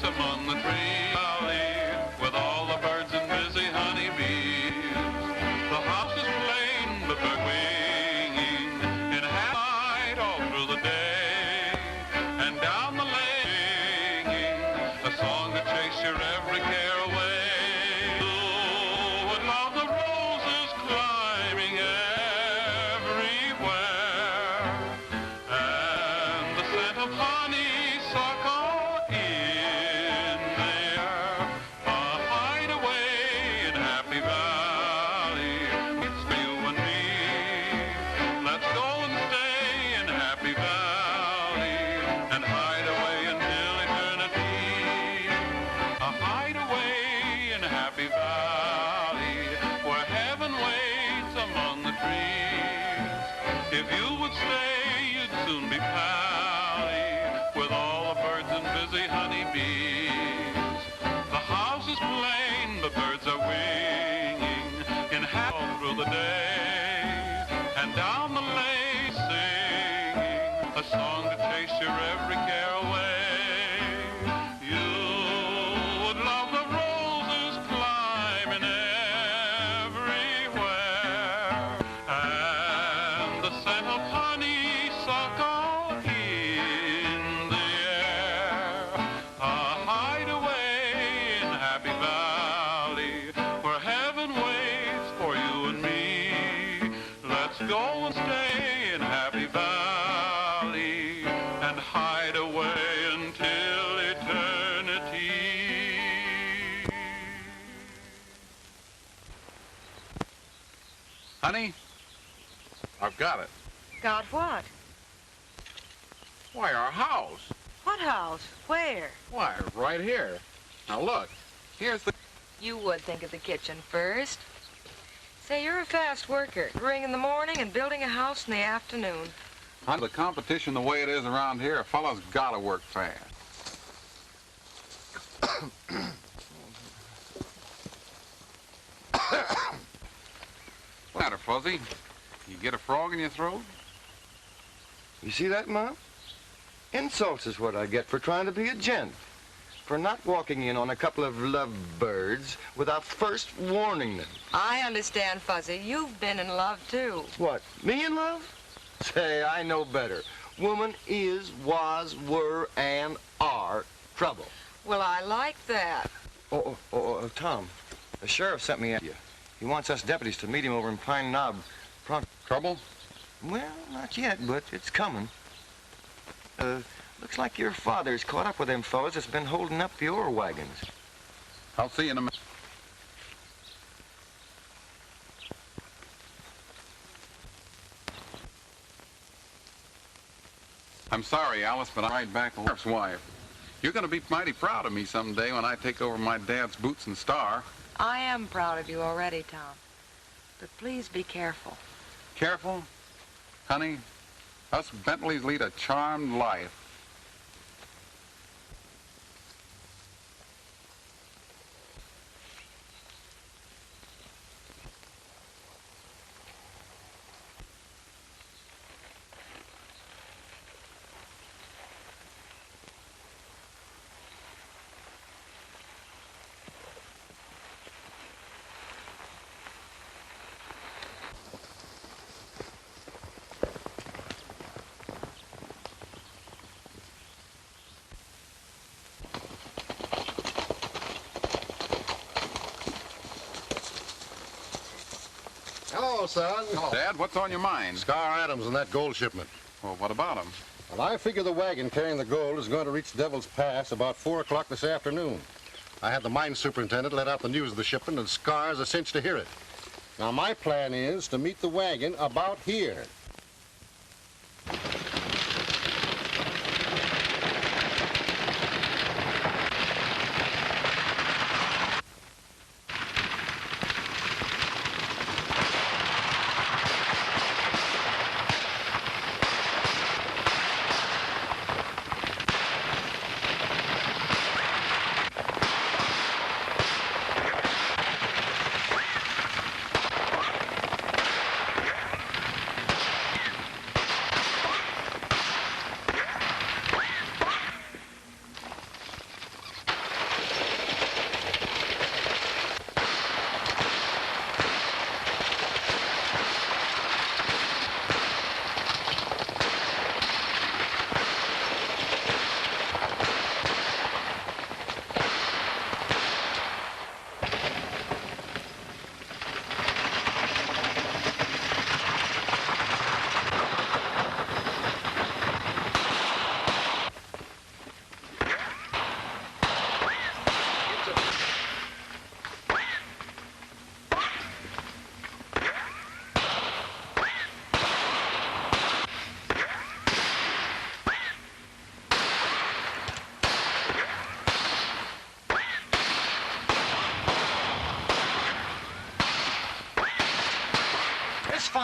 waits among the trees, with all the birds and busy honeybees. The house is plain, but they're winging in half light all through the day. And down the lane, singing a song to chase your every care away. Who would love the roses climbing everywhere, and the scent of honeysuckle in the air, a hideaway in Happy Valley. It's for you and me. Let's go and stay in Happy Valley and hide away until eternity. A hideaway in Happy Valley where heaven waits among the trees. If you would stay, you'd soon be pally with all the birds and busy honeybees. The house is plain, the birds are winging in half all through the day, and down the lane singing a song to chase your every care away. You would love the roses climbing everywhere, and the scent of honeysuckle in the air, a hideaway in Happy Valley where heaven waits for you and me. Let's go and stay in Happy Valley and hide away until eternity. Honey, I've got it. Got what? Why, our house. What house? Where? Why, right here. Now look, here's the... You would think of the kitchen first. Say, you're a fast worker. Brewing in the morning and building a house in the afternoon. Honey, the competition the way it is around here, a fellow's gotta work fast. What's the matter, Fuzzy? You get a frog in your throat? You see that, Ma? Insults is what I get for trying to be a gent. For not walking in on a couple of lovebirds without first warning them. I understand, Fuzzy. You've been in love, too. What, me in love? Say, I know better. Woman is, was, were, and are trouble. Well, I like that. Tom, the sheriff sent me after you. He wants us deputies to meet him over in Pine Knob. Trouble? Well, not yet, but it's coming. Looks like your father's caught up with them fellas that's been holding up the ore wagons. I'll see you in a minute. I'm sorry, Alice, but I'm right back to Sheriff's wife. You're going to be mighty proud of me someday when I take over my dad's boots and star. I am proud of you already, Tom. But please be careful. Careful? Honey, us Bentleys lead a charmed life. Hello, son. Hello. Dad, what's on your mind? Scar Adams and that gold shipment. Well, what about him? Well, I figure the wagon carrying the gold is going to reach Devil's Pass about 4 o'clock this afternoon. I had the mine superintendent let out the news of the shipment, and Scar's a cinch to hear it. Now, my plan is to meet the wagon about here.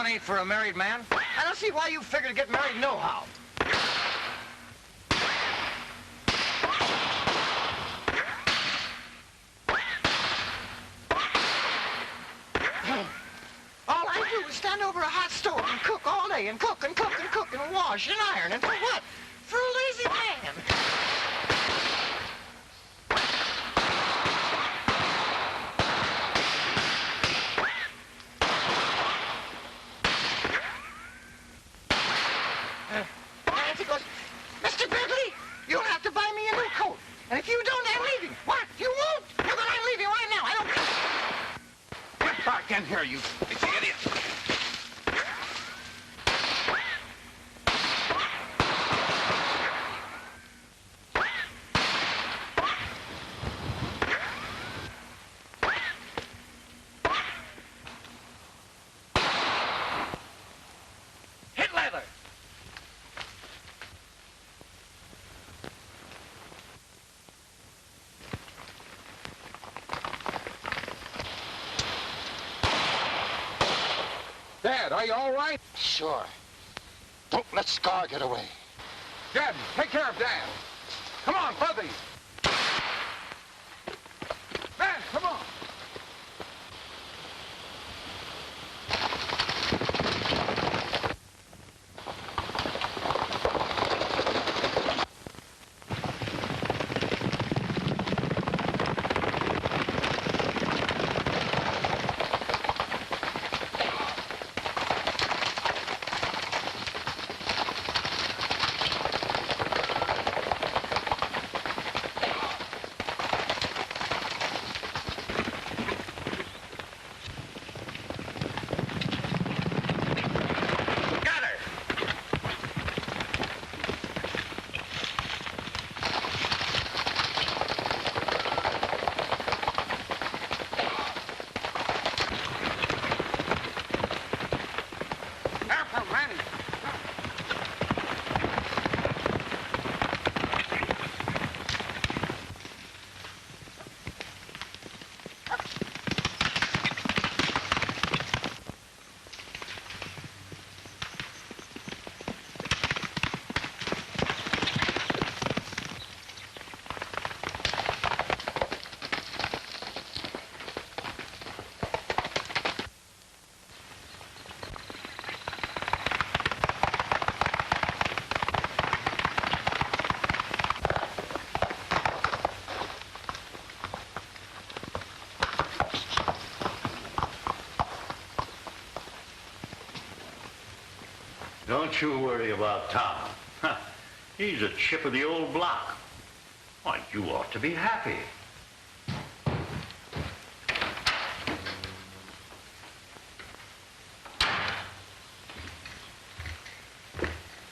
ain't for a married man. I don't see why you figure to get married nohow. All I do is stand over a hot stove and cook all day and cook and cook and cook and wash and iron. And for what? For a lazy man. Nancy goes, Mr. Bentley, you'll have to buy me a new coat. And if you don't, I'm leaving. What? You won't? Well, then I'm leaving right now. I don't care. Get back in here, you big idiot. Hit leather. Dad, are you all right? Sure. Don't let Scar get away. Dad, take care of Dad. Come on, Fuzzy. Dad, come on. Don't you worry about Tom. Huh. He's a chip of the old block. Why, you ought to be happy.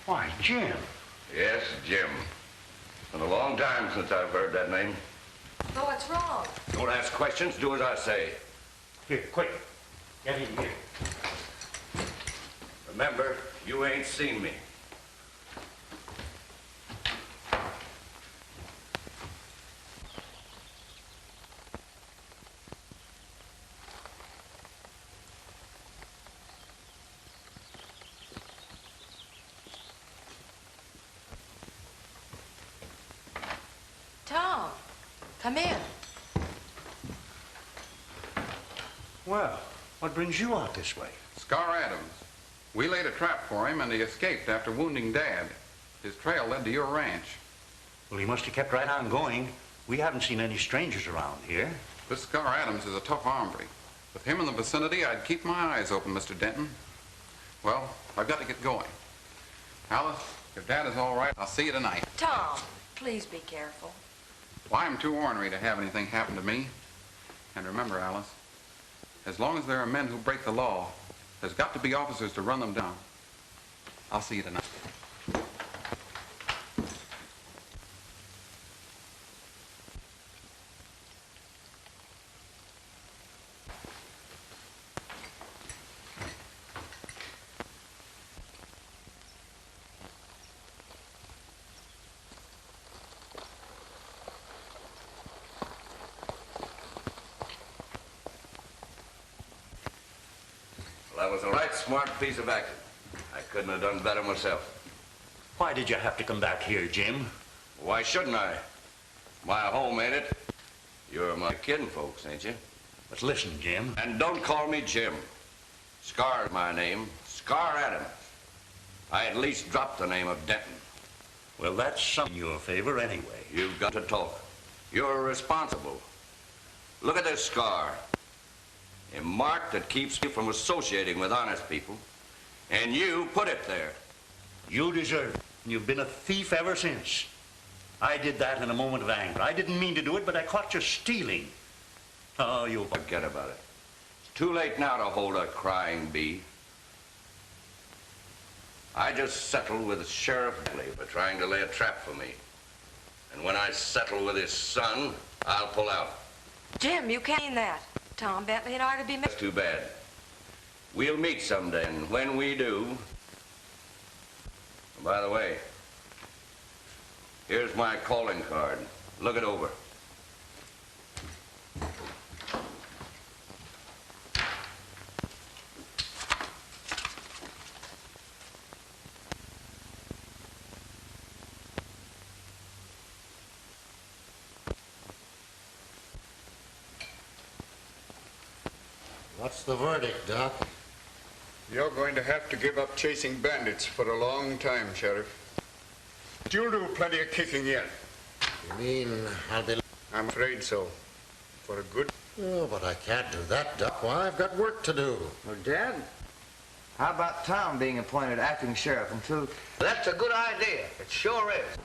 Why, Jim. Yes, Jim. Been a long time since I've heard that name. So what's wrong? Don't ask questions, do as I say. Here, quick. Get in here. Remember, you ain't seen me. Tom, come in. Well, what brings you out this way? Scar Adams. We laid a trap for him and he escaped after wounding Dad. His trail led to your ranch. Well, he must have kept right on going. We haven't seen any strangers around here. This Scar Adams is a tough hombre. With him in the vicinity, I'd keep my eyes open, Mr. Denton. Well, I've got to get going. Alice, if Dad is all right, I'll see you tonight. Tom, please be careful. Why, I'm too ornery to have anything happen to me. And remember, Alice, as long as there are men who break the law, there's got to be officers to run them down. I'll see you tonight. Well, that was a right smart piece of acting. I couldn't have done better myself. Why did you have to come back here, Jim? Why shouldn't I? My home, ain't it? You're my kinfolks, ain't you? But listen, Jim. And don't call me Jim. Scar's my name. Scar Adams. I at least dropped the name of Denton. Well, that's something in your favor anyway. You've got to talk. You're responsible. Look at this scar. A mark that keeps me from associating with honest people. And you put it there. You deserve it. You've been a thief ever since. I did that in a moment of anger. I didn't mean to do it, but I caught you stealing. Oh, you'll Forget about it. It's too late now to hold a crying bee. I just settled with Sheriff Bentley for trying to lay a trap for me. And when I settle with his son, I'll pull out. Jim, you can't mean that. Tom Bentley and I are to be That's too bad. We'll meet someday, and when we do... By the way, here's my calling card. Look it over. What's the verdict, Doc? You're going to have to give up chasing bandits for a long time, Sheriff. But you'll do plenty of kicking yet. You mean I'll be... I'm afraid so. For a good... Oh, but I can't do that, Doc. Why, I've got work to do. Well, Dad, how about Tom being appointed acting sheriff until... That's a good idea. It sure is.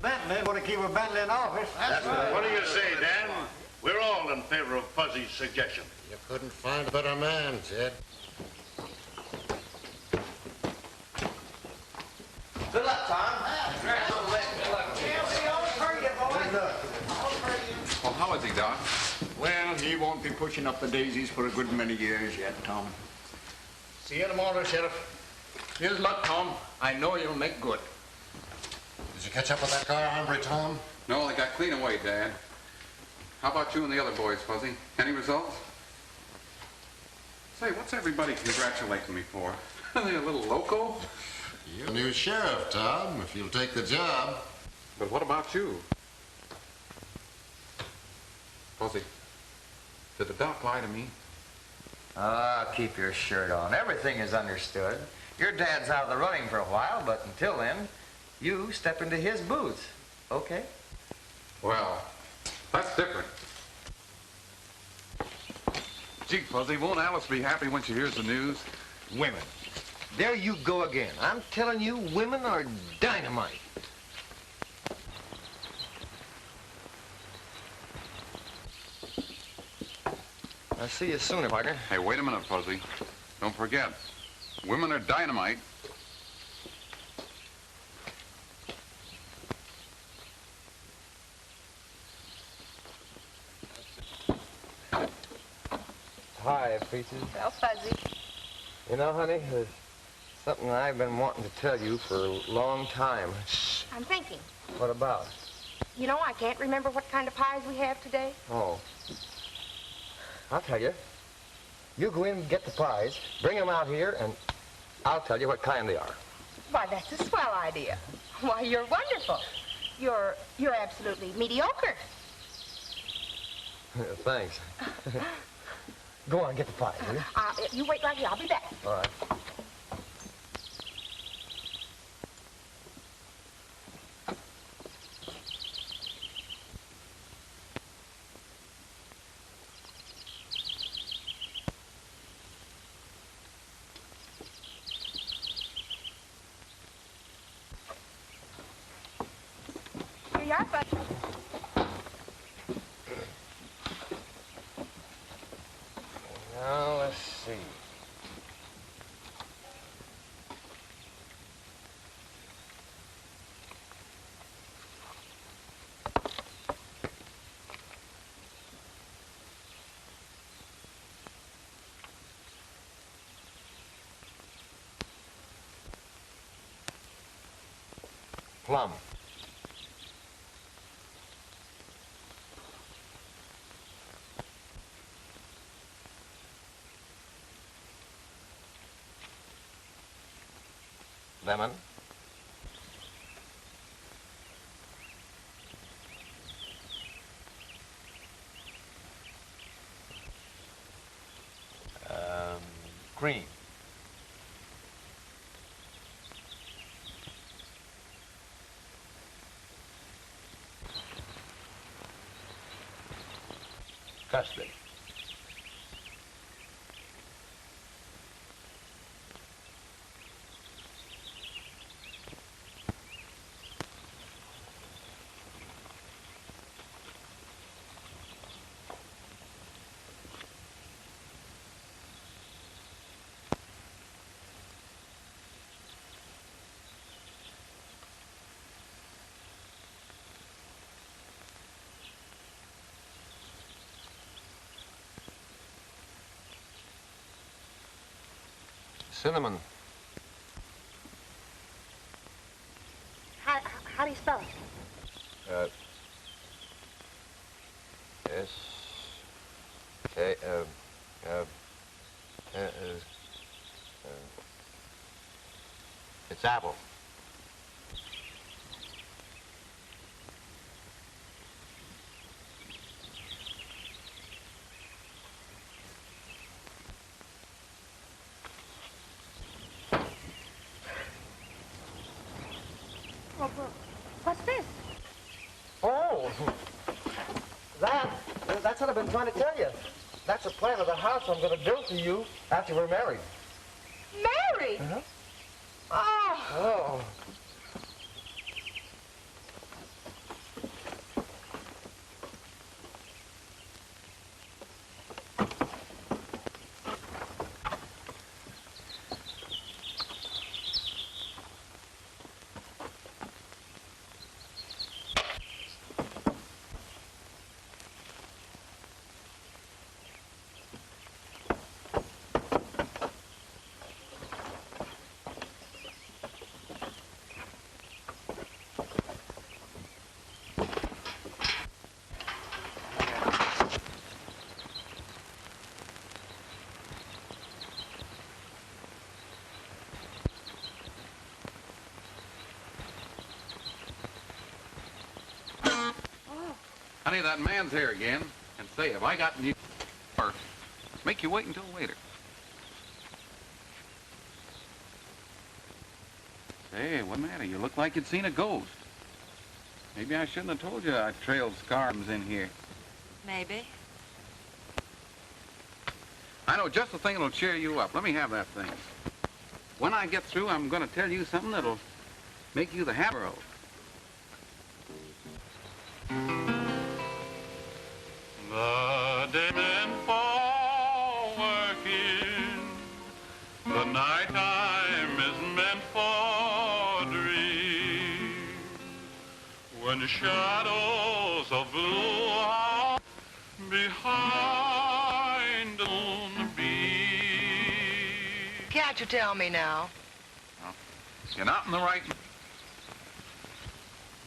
Bentley, want to keep a Bentley in office. That's right. What do you say, Dan? We're all in favor of Fuzzy's suggestion. You couldn't find a better man, Jed. Good luck, Tom. Well, how is he, Doc? Well, he won't be pushing up the daisies for a good many years yet, Tom. See you tomorrow, Sheriff. Here's luck, Tom. I know you'll make good. Did you catch up with that car, hombre, Tom? No, they got clean away, Dad. How about you and the other boys, Fuzzy? Any results? Say, what's everybody congratulating me for? Are they a little loco? You're the new sheriff, Tom, if you'll take the job. But what about you? Fuzzy, did the doc lie to me? Ah, keep your shirt on. Everything is understood. Your dad's out of the running for a while, but until then, you step into his boots. Okay? Well, that's different. Gee, Fuzzy, won't Alice be happy when she hears the news? Women. There you go again. I'm telling you, women are dynamite. I'll see you sooner, partner. Hey, wait a minute, Fuzzy. Don't forget, women are dynamite. Hi, Peaches. Well, Fuzzy. You know, honey, there's something I've been wanting to tell you for a long time. I'm thinking. What about? You know, I can't remember what kind of pies we have today. Oh. I'll tell you. You go in and get the pies, bring them out here, and I'll tell you what kind they are. Why, that's a swell idea. Why, you're wonderful. You're absolutely mediocre. Thanks. Go on, get the pies, will you? You wait right here. I'll be back. All right. Here you are, Fuzzy. Now, let's see. plum. Lemon. Cream. Custard. Cinnamon. How do you spell it? S. K. It's apple. What's this? Oh, that's what I've been trying to tell you. That's a plan of the house I'm going to build for you after we're married. Married? Uh-huh. Oh. Oh. Honey, that man's here again. And say, have I got you or make you wait until later? Say, what's the matter? You look like you'd seen a ghost. Maybe I shouldn't have told you I trailed scars in here. Maybe. I know just the thing that'll cheer you up. Let me have that thing. When I get through, I'm going to tell you something that'll make you the happier of. The day meant for working, the nighttime is meant for dreams. When the shadows of blue are behind the moonbeam. Can't you tell me now? You're not in the right...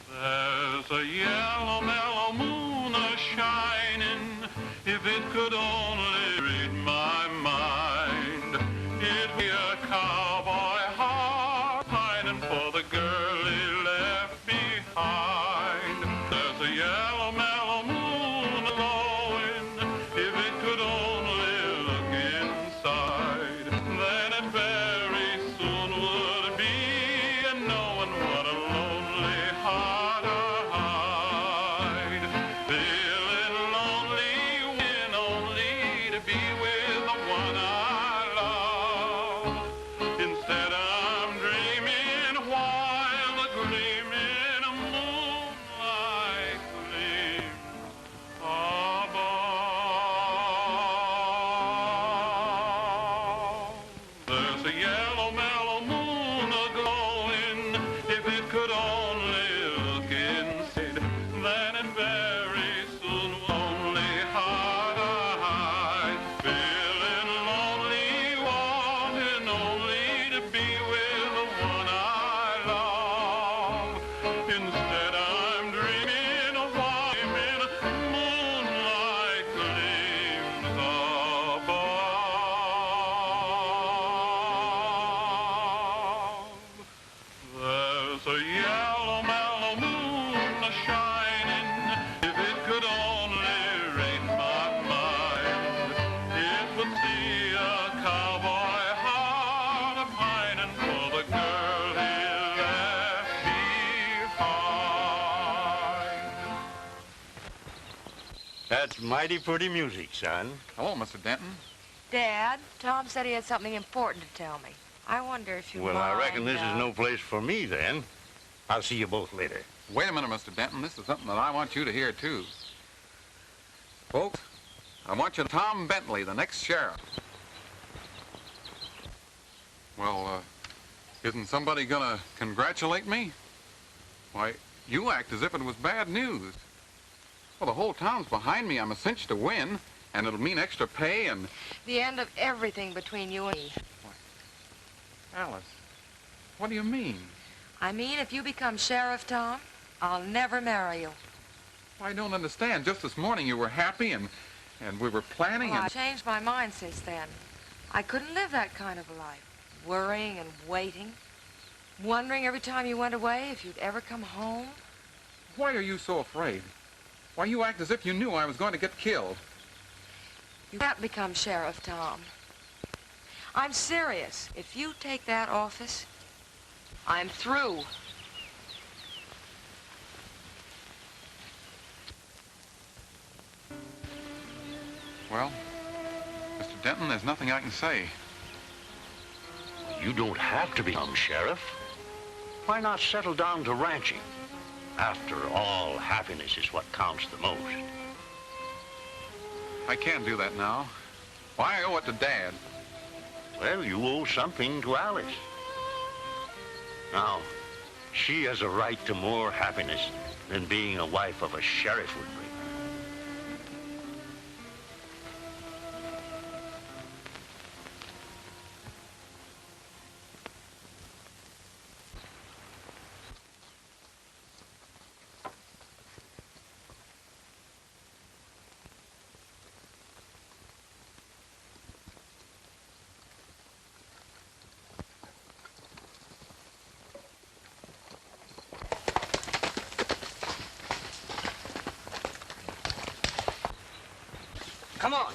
There's a yellow, mellow moon a-shining. If it could only read my mind, it'd be a cowboy heart pining for the girl he left behind. There's a yellow, mellow moon glowing. If it could only look inside, then it very soon would be knowing what a lonely heart I hide. Feeling lonely when only mighty pretty music, son. Hello, Mr. Denton. Dad, Tom said he had something important to tell me. I wonder if you Well, mind, I reckon this is no place for me, then. I'll see you both later. Wait a minute, Mr. Denton. This is something that I want you to hear, too. Folks, I want you to Tom Bentley, the next sheriff. Well, isn't somebody gonna congratulate me? Why, you act as if it was bad news. Well, the whole town's behind me. I'm a cinch to win, and it'll mean extra pay and... The end of everything between you and me. Alice, what do you mean? I mean, if you become sheriff, Tom, I'll never marry you. I don't understand. Just this morning you were happy and we were planning Well, and... I've changed my mind since then. I couldn't live that kind of a life. Worrying and waiting. Wondering every time you went away if you'd ever come home. Why are you so afraid? Why, you act as if you knew I was going to get killed. You can't become sheriff, Tom. I'm serious. If you take that office, I'm through. Well, Mr. Denton, there's nothing I can say. You don't have to become sheriff. Why not settle down to ranching? After all, happiness is what counts the most. I can't do that now. Why, I owe it to Dad. Well, you owe something to Alice. Now, she has a right to more happiness than being a wife of a sheriff would bring. Come on.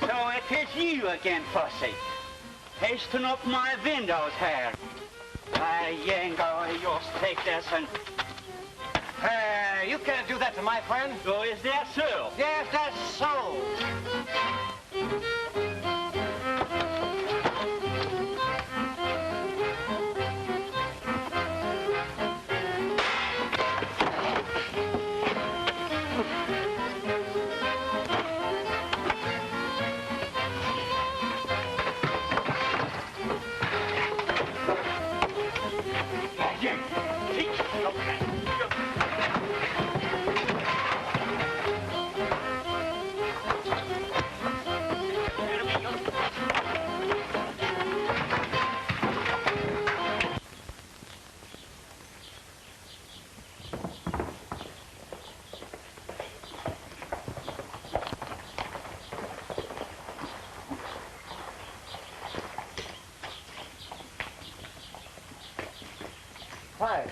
So it is you again, Fussy. Pasting up my windows here. I ain't going to just take this and... You can't do that to my friend. So is that so? Yes, that's so.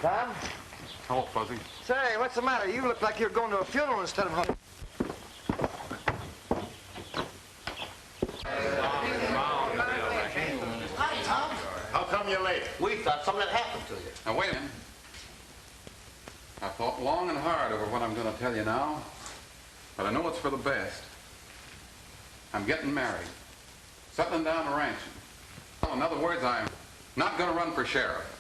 Tom. Oh, Fuzzy. Say, what's the matter? You look like you're going to a funeral instead of home. Hi, Tom. How come you're late? We thought something had happened to you. Now, wait a minute. I thought long and hard over what I'm going to tell you now, but I know it's for the best. I'm getting married, settling down and ranching. Well, in other words, I'm not going to run for sheriff.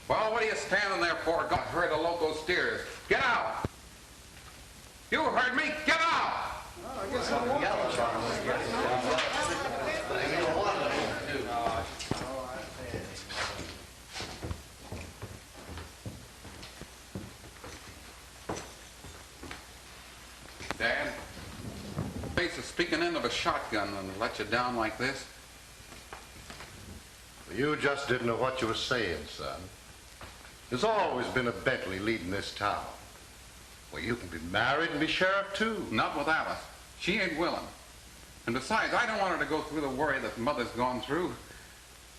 Well, what are you standing there for? Go herd of loco steers. Get out! You heard me. Get out! I guess I'm yellow. Dad, face of speaking end of a shotgun and let you down like this. You just didn't know what you were saying, son. There's always been a Bentley leading this town. Well, you can be married and be sheriff, too. Not with Alice. She ain't willing. And besides, I don't want her to go through the worry that Mother's gone through.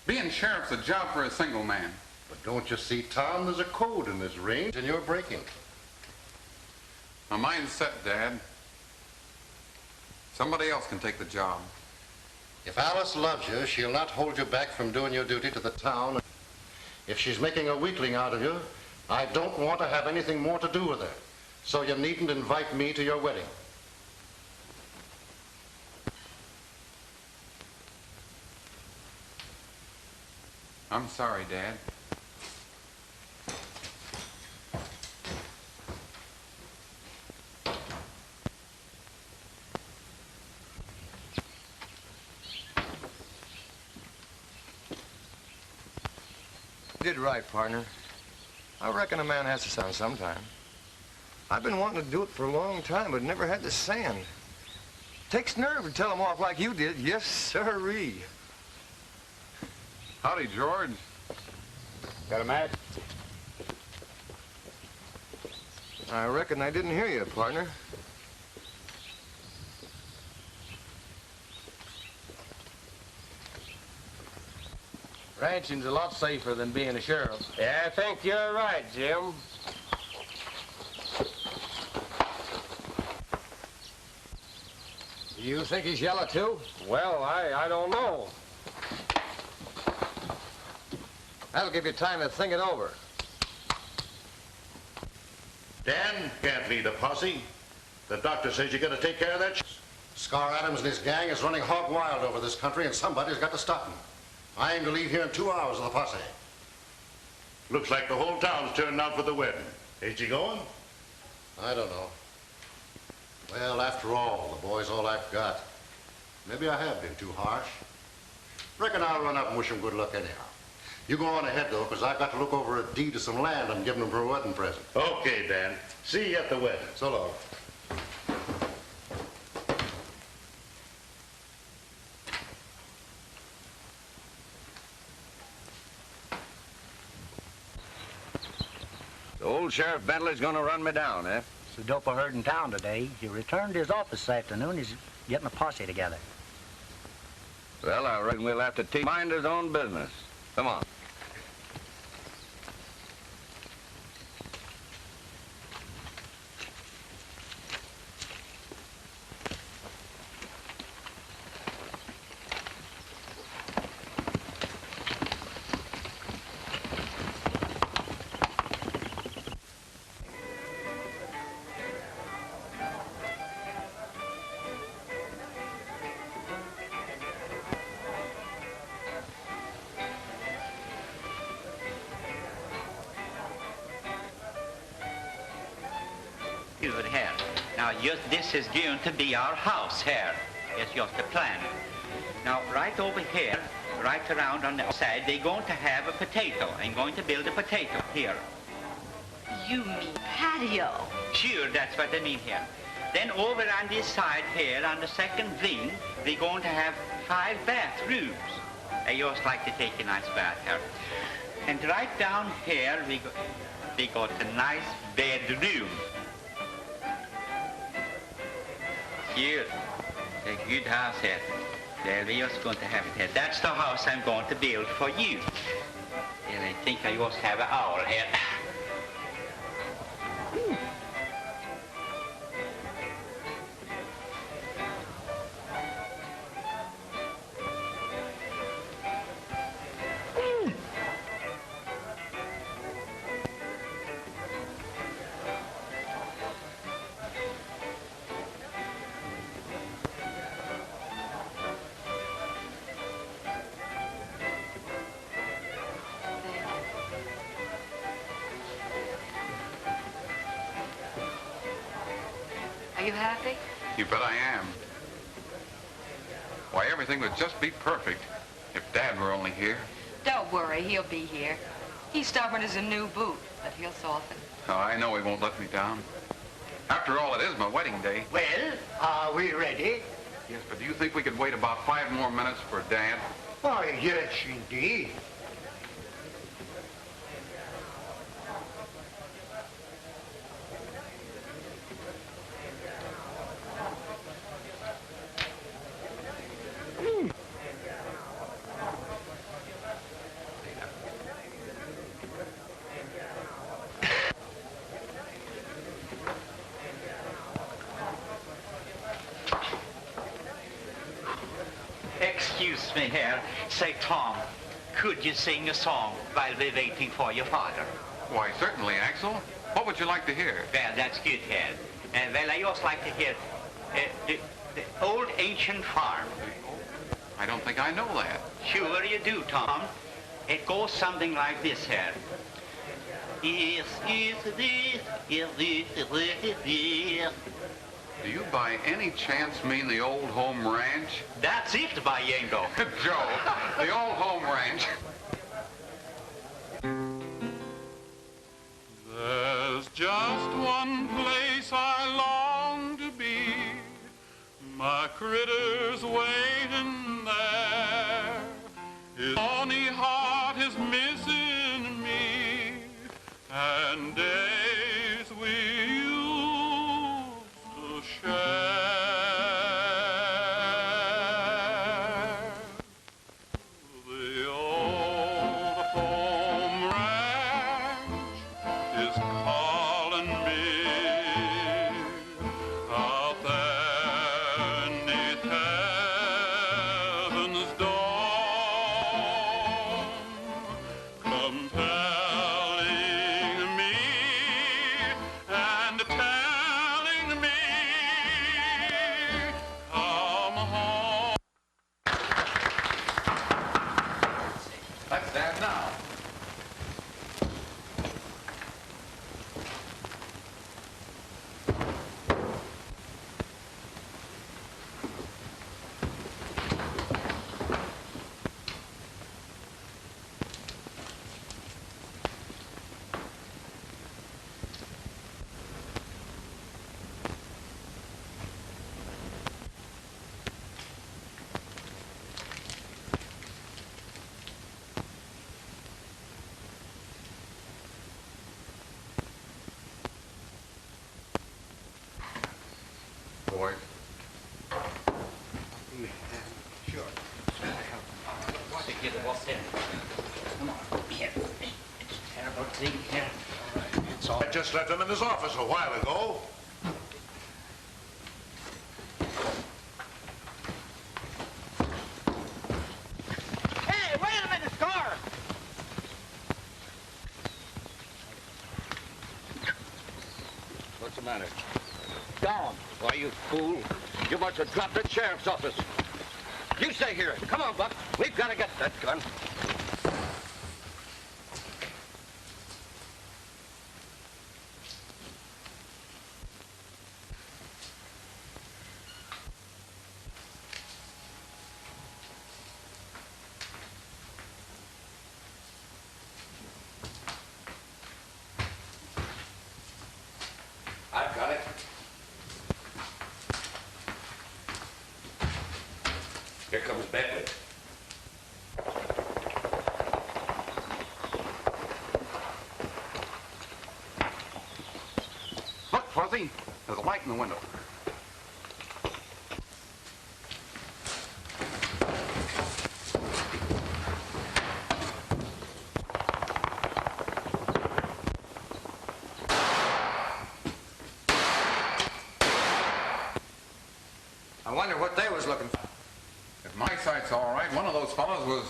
Being sheriff's a job for a single man. But don't you see, Tom, there's a code in this range, and you're breaking. My mind's set, Dad. Somebody else can take the job. If Alice loves you, she'll not hold you back from doing your duty to the town. If she's making a weakling out of you, I don't want to have anything more to do with her. So you needn't invite me to your wedding. I'm sorry, Dad. You did right, partner. I reckon a man has to sound sometime. I've been wanting to do it for a long time, but never had the sand. Takes nerve to tell them off like you did. Yes, sirree. Howdy, George. Got a match? I reckon I didn't hear you, partner. Ranching's a lot safer than being a sheriff. Yeah, I think you're right, Jim. You think he's yellow, too? Well, I don't know. That'll give you time to think it over. Dan can't lead a posse. The doctor says you got to take care of that. Scar Adams and his gang is running hog wild over this country, and somebody's got to stop them. I aim to leave here in 2 hours with the posse. Looks like the whole town's turning out for the wedding. Ain't you going? I don't know. Well, after all, the boy's all I've got. Maybe I have been too harsh. Reckon I'll run up and wish him good luck anyhow. You go on ahead, though, because I've got to look over a deed to some land I'm giving him for a wedding present. Okay, Dan. See you at the wedding. So long. The old Sheriff Bentley's gonna run me down, eh? It's the dope I heard in town today. He returned to his office this afternoon. He's getting a posse together. Well, I reckon we'll have to teach him to mind his own business. Come on. Here. Now, just this is going to be our house here. It's just a plan. Now, right over here, right around on the outside, they're going to have a potato. I'm going to build a potato here. You mean patio? Sure, that's what I mean here. Then over on this side here, on the second wing, we're going to have 5 bathrooms. I just like to take a nice bath here. And right down here, we got a nice bedroom. Here, a good house here. There we are going to have it here. That's the house I'm going to build for you. Here, think I just have an owl here. Are you happy? You bet I am. Why, everything would just be perfect if Dad were only here. Don't worry, he'll be here. He's stubborn as a new boot, but he'll soften. Oh, I know he won't let me down. After all, it is my wedding day. Well, are we ready? Yes, but do you think we could wait about 5 more minutes for Dad? Why, yes, indeed. Excuse me here. Say, Tom, could you sing a song while we're waiting for your father? Why, certainly, Axel. What would you like to hear? Well, that's good, Ted. Well, I also like to hear the old ancient farm. I don't think I know that. Sure you do, Tom. It goes something like this here. Yes, yes, this, yes, this, this. Do you by any chance mean the old home ranch? That's it, by Yango. Joe, the old home ranch. There's just one place I long to be. My critters waiting there. His horny heart is missing me. And days we used to share. The old home ranch is calling me out there neath heaven's dome, compelling me and telling me, come home. That's Dad now. Boy. Sure. Get the boss in. Come on, here. Terrible thing here. It's all. I just left him in his office a while ago. Hey, wait a minute, Scar! What's the matter? Gone. Why, you fool. You must have dropped at sheriff's office. You stay here. Come on, Buck. We've got to get that gun. I've got it. Here comes Bentley. Look, Fuzzy, there's a light in the window. they was looking for. If my sight's all right, one of those fellows was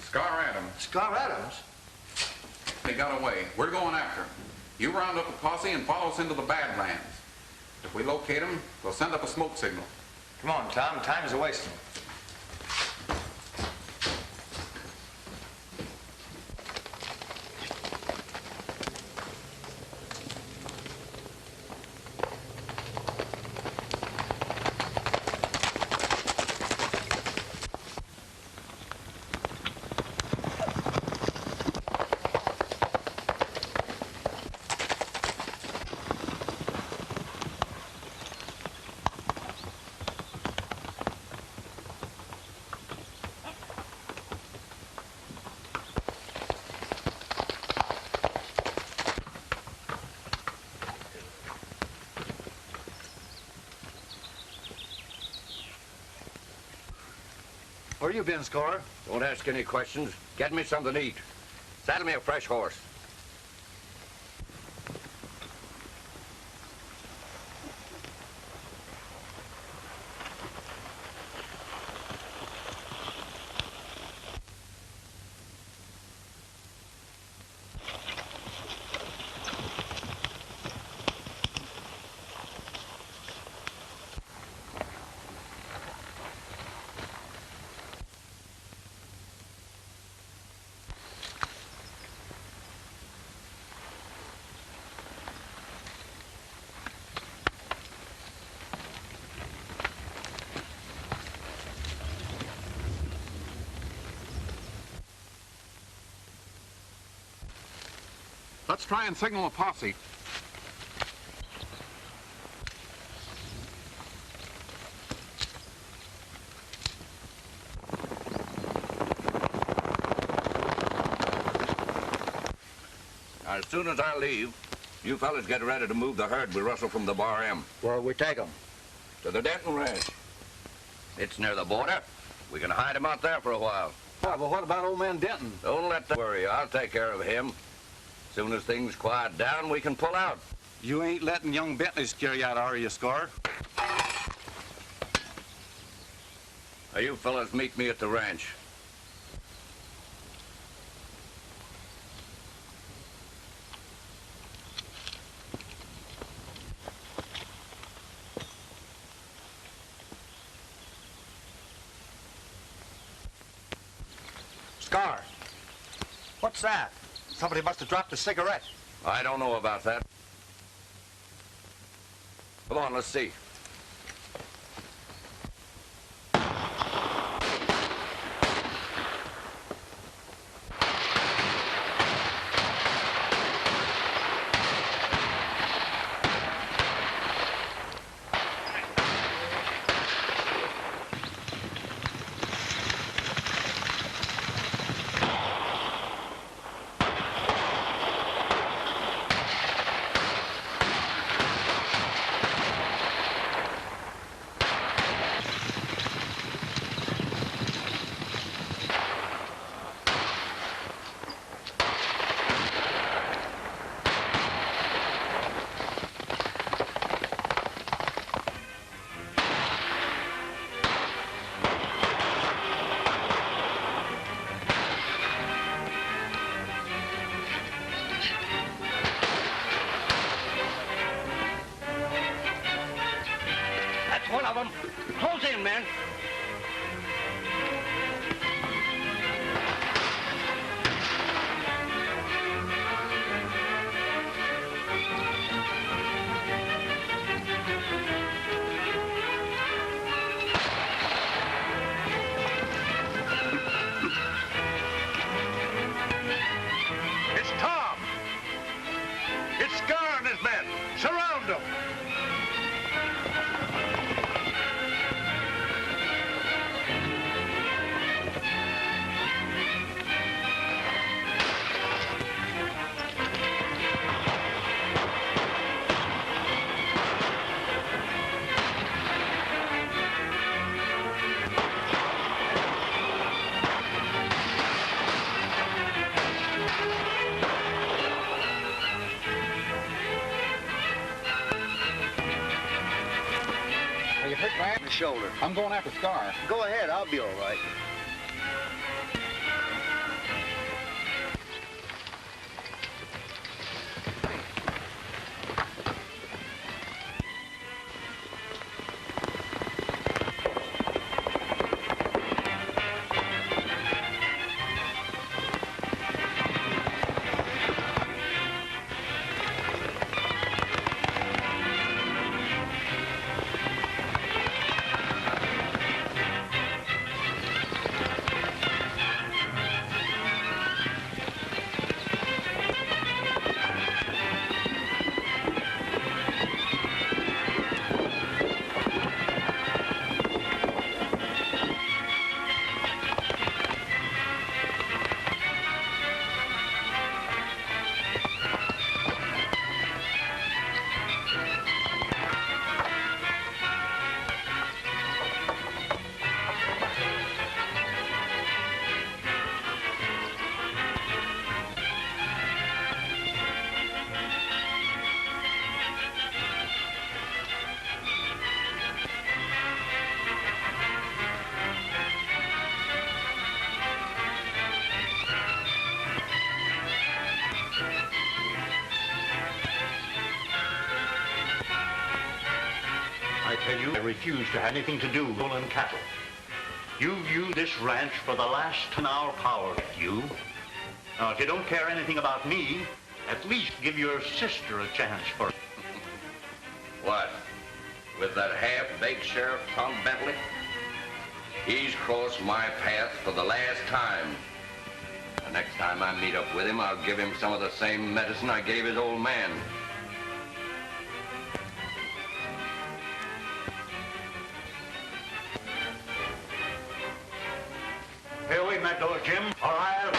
Scar Adams. Scar Adams? They got away. We're going after him. You round up a posse and follow us into the Badlands. If we locate him, we'll send up a smoke signal. Come on, Tom. Time's a-wasting. Where you been, Scar? Don't ask any questions. Get me something to eat. Saddle me a fresh horse. Let's try and signal a posse. As soon as I leave, you fellas get ready to move the herd we rustle from the Bar M. Where we take them? To the Denton Ranch. It's near the border. We can hide him out there for a while. Oh, but what about old man Denton? Don't let them worry. I'll take care of him. Soon as things quiet down, we can pull out. You ain't letting young Bentley scare you out, are you, Scar? Now, you fellas meet me at the ranch. Scar, what's that? Somebody must have dropped a cigarette. I don't know about that. Come on, let's see. One of them. Close in, men. It's Tom. It's Scar and his men. Surround them. hurt my hand in the shoulder. I'm going after Scar. Go ahead, I'll be all right. I tell you, I refuse to have anything to do with stolen cattle. You've used this ranch for the last 10-hour power. You. Now, if you don't care anything about me, at least give your sister a chance for it. What? With that half-baked Sheriff Tom Bentley? He's crossed my path for the last time. The next time I meet up with him, I'll give him some of the same medicine I gave his old man. Here, wait in that door, Jim, or I'll...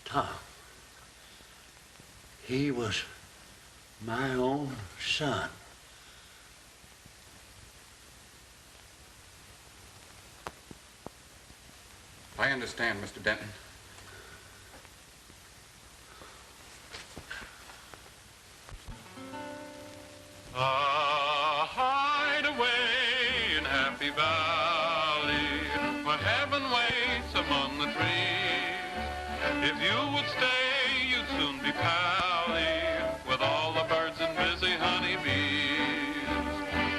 Tom. He was my own son. I understand, Mr. Denton. A hideaway in Happy Valley, where heaven waits among the trees. If you would stay, you'd soon be pally with all the birds and busy honeybees.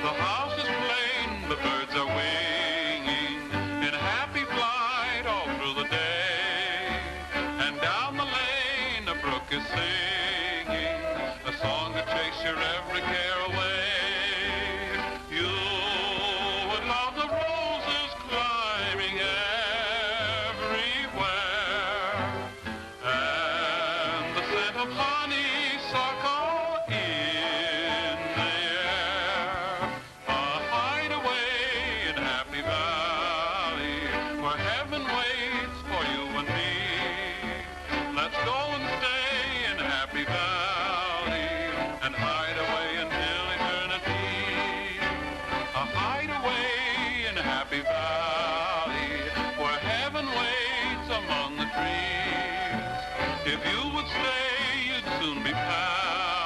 The house is plain, the birds are winging in happy flight all through the day. And down the lane a brook is singing a song to chase your every care away. You would love the roses climbing everywhere, and the scent of honeysuckle in the air. A hideaway in Happy Valley, where heaven waits for you and me. Let's go and stay in Happy Valley and hide away until eternity. A hideaway in Happy Valley, where heaven waits among the trees. If you would stay, you'd soon be pals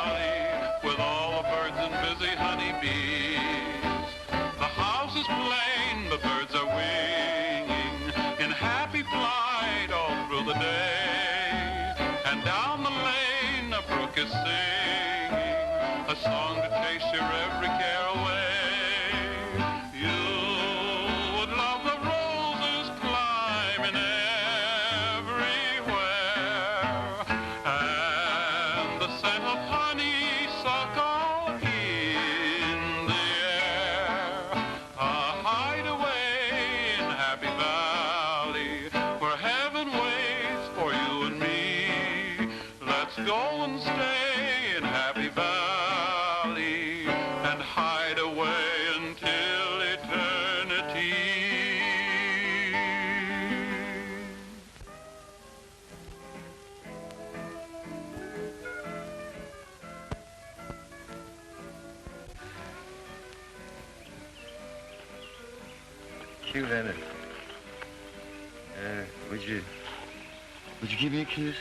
Happy Valley and hide away until eternity. Hugh Leonard. Would you give me a kiss?